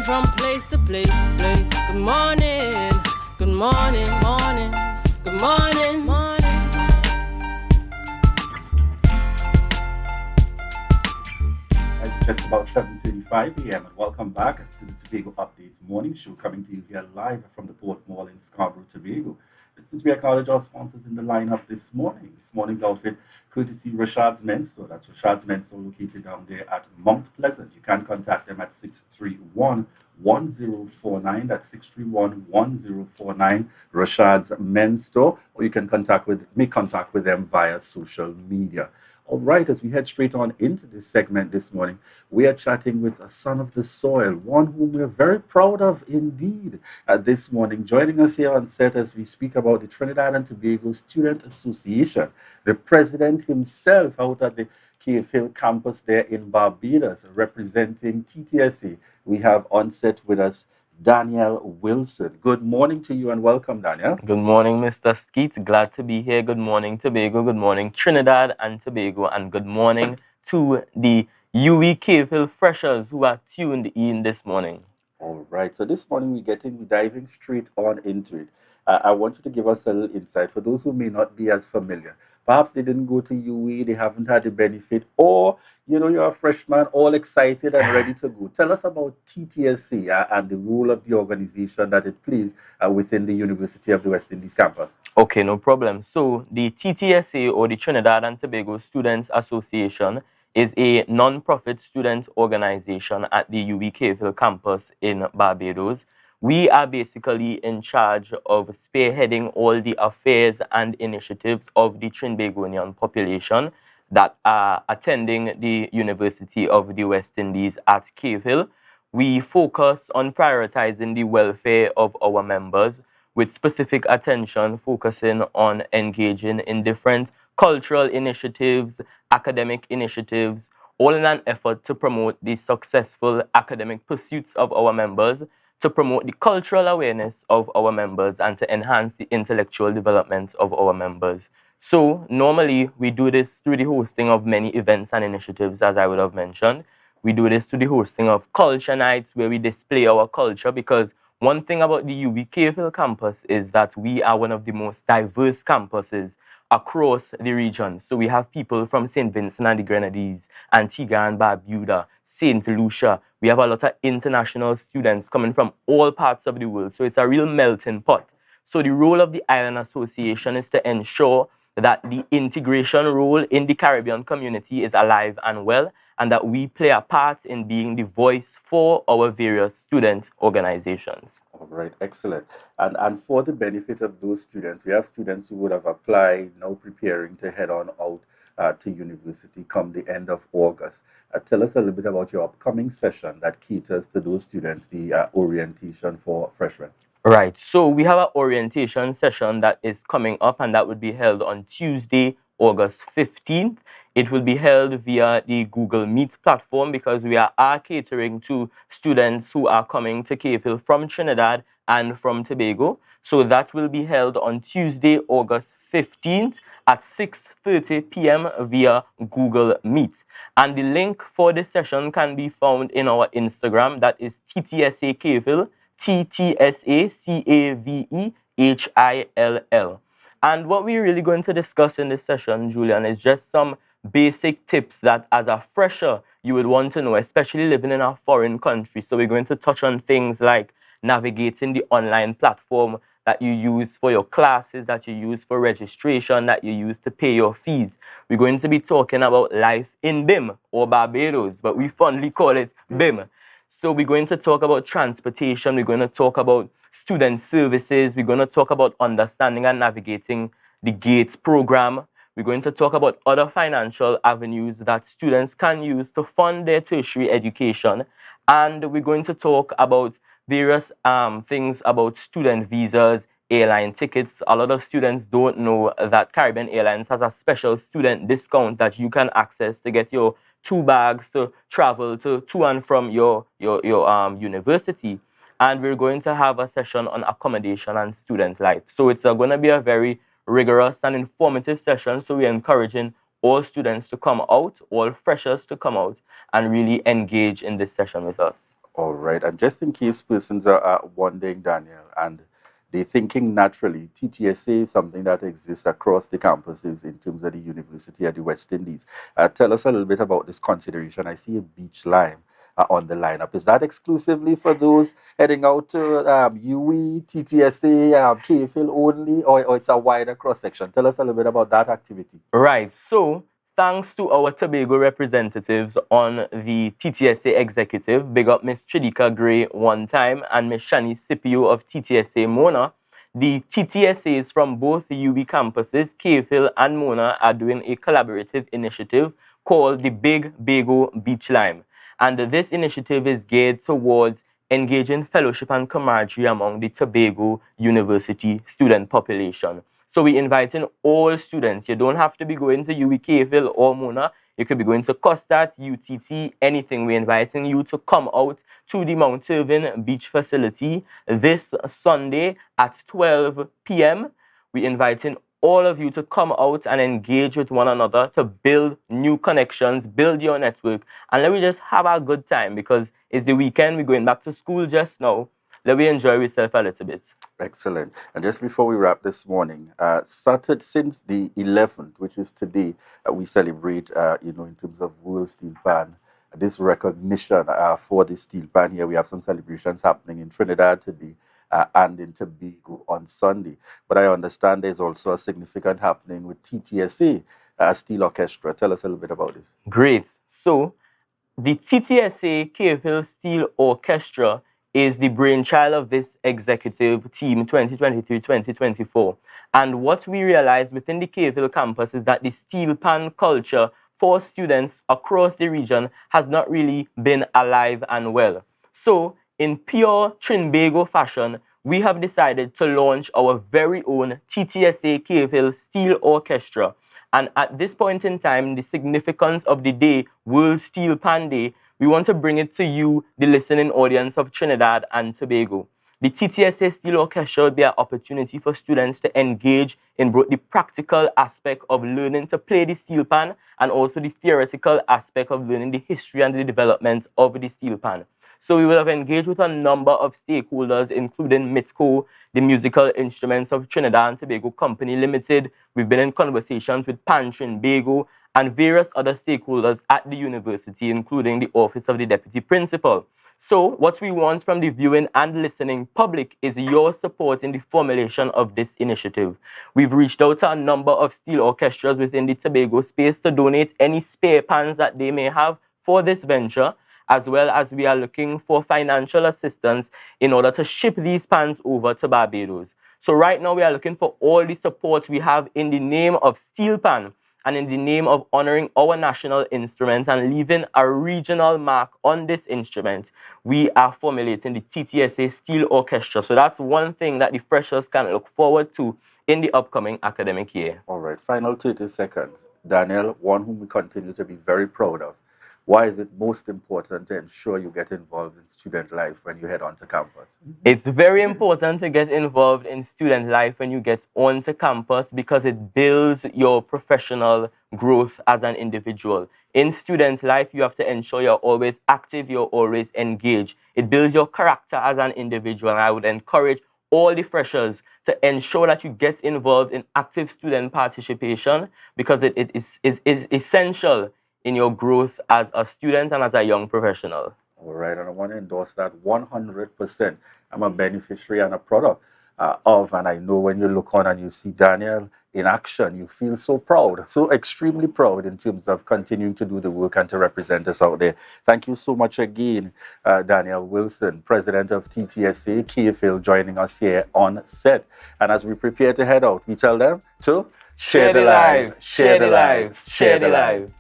Going from place to place, place. Good morning, good morning, morning, good morning, morning. It's just about 7:35 a.m. and welcome back to the Tobago Updates morning show coming to you here live from the Port Mall in Scarborough, Tobago. This is we acknowledge our sponsors in the lineup this morning. This morning's outfit courtesy Rashad's Men's Store. That's Rashad's Men's Store located down there at Mount Pleasant. You can contact them at 631-1049. That's 631-1049, Rashad's Men's Store. Or you can make contact with them via social media. All right, as we head straight on into this segment this morning, we are chatting with a son of the soil, one whom we're very proud of indeed. This morning, joining us here on set as we speak about the Trinidad and Tobago Student Association, the president himself out at the Cave Hill campus there in Barbados, representing TTSA. We have on set with us Daniel Wilson. Good morning to you and welcome, Daniel. Good morning, Mr. Skeete. Glad to be here. Good morning, Tobago. Good morning, Trinidad and Tobago. And good morning to the UWI Cave Hill freshers who are tuned in this morning. All right. So this morning we're diving straight on into it. I want you to give us a little insight for those who may not be as familiar. Perhaps they didn't go to UWI, they haven't had the benefit, or you're a freshman, all excited and ready to go. Tell us about TTSC and the role of the organization that it plays within the University of the West Indies campus. Okay, no problem. So the TTSA, or the Trinidad and Tobago Students Association, is a non-profit student organization at the UWI Cave Hill campus in Barbados. We are basically in charge of spearheading all the affairs and initiatives of the Trinbagonian population that are attending the University of the West Indies at Cave Hill. We focus on prioritizing the welfare of our members, with specific attention focusing on engaging in different cultural initiatives, academic initiatives, all in an effort to promote the successful academic pursuits of our members, to promote the cultural awareness of our members, and to enhance the intellectual development of our members. So normally we do this through the hosting of many events and initiatives, as I would have mentioned. We do this through the hosting of culture nights where we display our culture, because one thing about the UWI Cave Hill campus is that we are one of the most diverse campuses across the region. So we have people from St. Vincent and the Grenadines, Antigua and Barbuda, St. Lucia. We have a lot of international students coming from all parts of the world. So it's a real melting pot. So the role of the Island Association is to ensure that the integration role in the Caribbean community is alive and well, and that we play a part in being the voice for our various student organizations. All right, excellent. And for the benefit of those students, we have students who would have applied, now preparing to head on out to university come the end of August. Tell us a little bit about your upcoming session that caters to those students, the orientation for freshmen. Right, so we have an orientation session that is coming up, and that would be held on Tuesday, August 15th. It will be held via the Google Meet platform, because we are catering to students who are coming to Cave Hill from Trinidad and from Tobago. So that will be held on Tuesday, August 15th at 6:30 p.m. via Google Meet. And the link for this session can be found in our Instagram, that is TTSA Cave Hill, TTSACAVEHILL. And what we're really going to discuss in this session, Julian, is just some basic tips that as a fresher you would want to know, especially living in a foreign country. So we're going to touch on things like navigating the online platform that you use for your classes, that you use for registration, that you use to pay your fees. We're going to be talking about life in BIM, or Barbados, but we fondly call it BIM. So we're going to talk about transportation, we're going to talk about student services, we're going to talk about understanding and navigating the GATES program. We're going to talk about other financial avenues that students can use to fund their tertiary education. And we're going to talk about various things about student visas, airline tickets. A lot of students don't know that Caribbean Airlines has a special student discount that you can access to get your 2 bags to travel to and from your university. And we're going to have a session on accommodation and student life. So it's going to be a very rigorous and informative session. So we're encouraging all students to come out, all freshers to come out and really engage in this session with us. All right. And just in case persons are wondering, Daniel, and they're thinking naturally, TTSA is something that exists across the campuses in terms of the university at the West Indies. Tell us a little bit about this consideration. I see a beach lime on the lineup. Is that exclusively for those heading out to UWI, TTSA, KFIL only, or it's a wider cross section? Tell us a little bit about that activity. Right. So, thanks to our Tobago representatives on the TTSA executive, big up Miss Chidika Gray one time and Miss Shani Scipio of TTSA Mona, the TTSAs from both the UB campuses, KFIL and Mona, are doing a collaborative initiative called the Big Bago Beach Lime. And this initiative is geared towards engaging fellowship and camaraderie among the Tobago University student population. So we invite in all students. You don't have to be going to UWI, or Mona. You could be going to Costat, UTT, anything. We're inviting you to come out to the Mount Irving Beach facility this Sunday at 12 p.m. We're inviting all of you to come out and engage with one another to build new connections, build your network, and let me just have a good time because it's the weekend. We're going back to school just now. Let me enjoy yourself a little bit. Excellent. And just before we wrap this morning, started since the 11th, which is today, we celebrate, in terms of World Steel Pan, this recognition for the steel pan here. We have some celebrations happening in Trinidad today and in Tobago on Sunday. But I understand there's also a significant happening with TTSA, Steel Orchestra. Tell us a little bit about this. Great. So, the TTSA KFIL Steel Orchestra is the brainchild of this executive team 2023-2024. And what we realized within the KFIL campus is that the steel pan culture for students across the region has not really been alive and well. So, in pure Trinbago fashion, we have decided to launch our very own TTSA KFIL Steel Orchestra. And at this point in time, the significance of the day, World Steel Pan Day, we want to bring it to you, the listening audience of Trinidad and Tobago. The TTSA Steel Orchestra will be an opportunity for students to engage in both the practical aspect of learning to play the steel pan and also the theoretical aspect of learning the history and the development of the steel pan. So we will have engaged with a number of stakeholders, including MITCO, the Musical Instruments of Trinidad and Tobago Company Limited. We've been in conversations with Pan Trinbago and various other stakeholders at the university, including the Office of the Deputy Principal. So what we want from the viewing and listening public is your support in the formulation of this initiative. We've reached out to a number of steel orchestras within the Tobago space to donate any spare pans that they may have for this venture, as well as we are looking for financial assistance in order to ship these pans over to Barbados. So right now we are looking for all the support we have in the name of Steel Pan and in the name of honoring our national instrument and leaving a regional mark on this instrument. We are formulating the TTSA Steel Orchestra. So that's one thing that the freshers can look forward to in the upcoming academic year. All right, final 30 seconds. Daniel, one whom we continue to be very proud of. Why is it most important to ensure you get involved in student life when you head onto campus? It's very important to get involved in student life when you get onto campus because it builds your professional growth as an individual. In student life, you have to ensure you're always active, you're always engaged. It builds your character as an individual. And I would encourage all the freshers to ensure that you get involved in active student participation because it is essential in your growth as a student and as a young professional. All right, and I want to endorse that 100%. I'm a beneficiary and a product of, and I know when you look on and you see Daniel in action, you feel so proud, so extremely proud in terms of continuing to do the work and to represent us out there. Thank you so much again, Daniel Wilson, President of TTSA, KFIL, joining us here on set. And as we prepare to head out, we tell them to share the live, share the live, share the live.